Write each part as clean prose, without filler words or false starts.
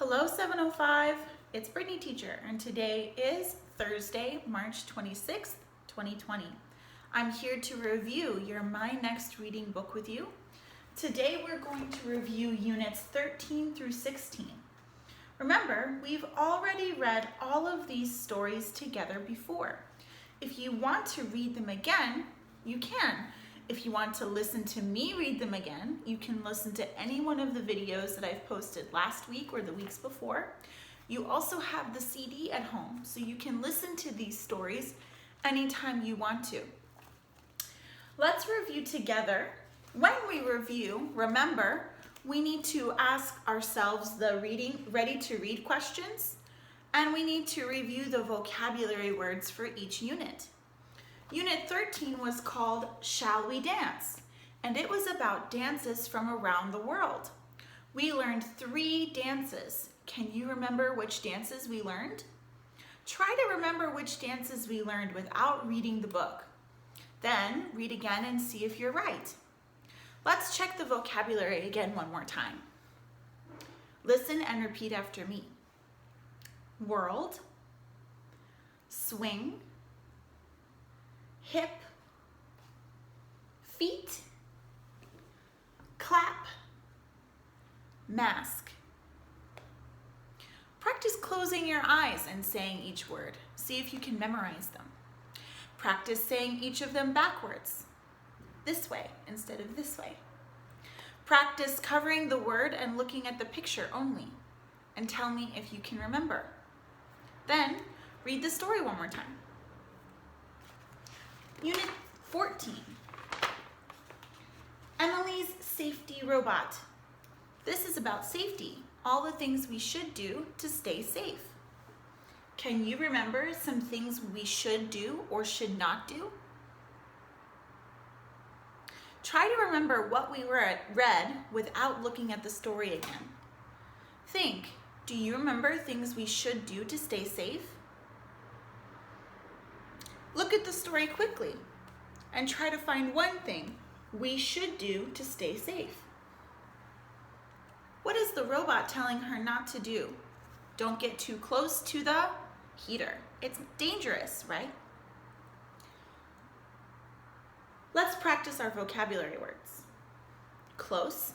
Hello 705, it's Brittany Teacher, and today is Thursday, March 26th, 2020. I'm here to review your My Next Reading book with you. Today we're going to review units 13 through 16. Remember, we've already read all of these stories together before. If you want to read them again, you can. If you want to listen to me read them again, you can listen to any one of the videos that I've posted last week or the weeks before. You also have the CD at home, so you can listen to these stories anytime you want to. Let's review together. When we review, remember, we need to ask ourselves the ready to read questions, and we need to review the vocabulary words for each unit. Unit 13 was called Shall We Dance? And it was about dances from around the world. We learned 3 dances. Can you remember which dances we learned? Try to remember which dances we learned without reading the book. Then read again and see if you're right. Let's check the vocabulary again one more time. Listen and repeat after me. World, swing, hip, feet, clap, mask. Practice closing your eyes and saying each word. See if you can memorize them. Practice saying each of them backwards, this way instead of this way. Practice covering the word and looking at the picture only, and tell me if you can remember. Then read the story one more time. Unit 14, Emily's Safety Robot. This is about safety, all the things we should do to stay safe. Can you remember some things we should do or should not do? Try to remember what we read without looking at the story again. Think, do you remember things we should do to stay safe? Look at the story quickly and try to find one thing we should do to stay safe. What is the robot telling her not to do? Don't get too close to the heater. It's dangerous, right? Let's practice our vocabulary words. Close,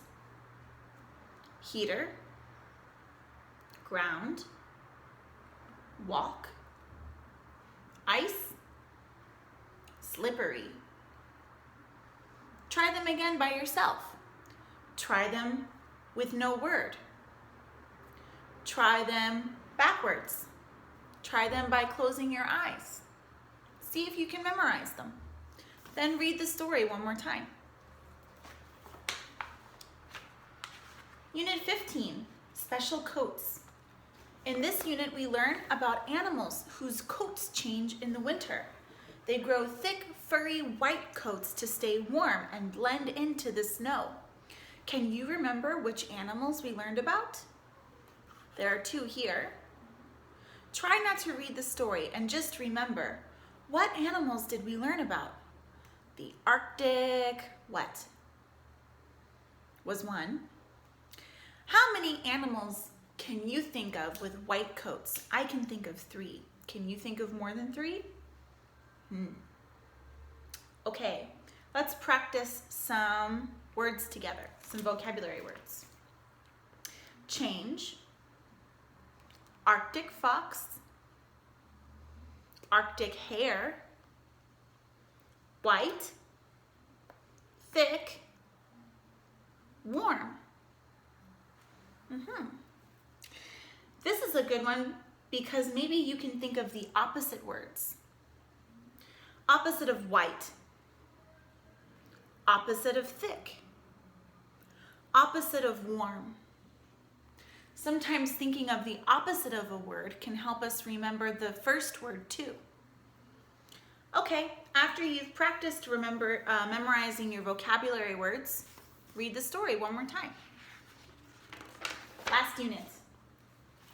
heater, ground, walk, ice, slippery. Try them again by yourself. Try them with no word. Try them backwards. Try them by closing your eyes. See if you can memorize them. Then read the story one more time. Unit 15, Special Coats. In this unit, we learn about animals whose coats change in the winter. They grow thick, furry white coats to stay warm and blend into the snow. Can you remember which animals we learned about? There are 2 here. Try not to read the story and just remember, what animals did we learn about? The Arctic, what? Was 1. How many animals can you think of with white coats? I can think of 3. Can you think of more than 3? Okay, let's practice some words together, some vocabulary words. Change, Arctic fox, Arctic hare, white, thick, warm. This is a good one because maybe you can think of the opposite words. Opposite of white, opposite of thick, opposite of warm. Sometimes thinking of the opposite of a word can help us remember the first word too. Okay, after you've practiced memorizing your vocabulary words, read the story one more time. Last unit,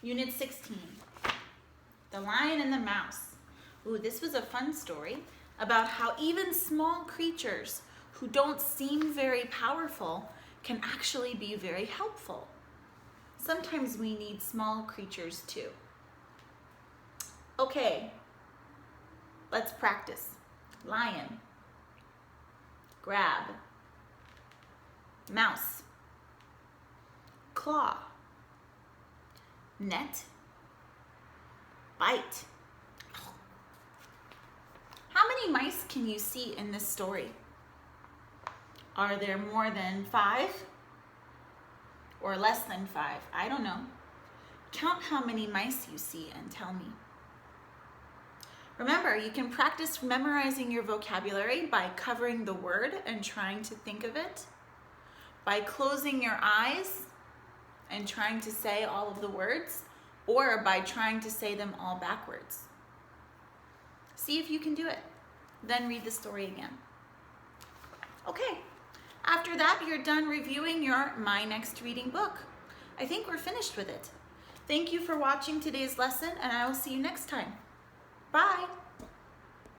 Unit 16, The Lion and the Mouse. Ooh, this was a fun story about how even small creatures who don't seem very powerful can actually be very helpful. sometimes we need small creatures too. Okay, let's practice. Lion, grab, mouse, claw, net, bite. How many mice can you see in this story? Are there more than 5? Or less than 5? I don't know. Count how many mice you see and tell me. Remember, you can practice memorizing your vocabulary by covering the word and trying to think of it, by closing your eyes and trying to say all of the words, or by trying to say them all backwards. See if you can do it. Then read the story again. Okay, after that, you're done reviewing your My Next Reading book. I think we're finished with it. Thank you for watching today's lesson, and I will see you next time.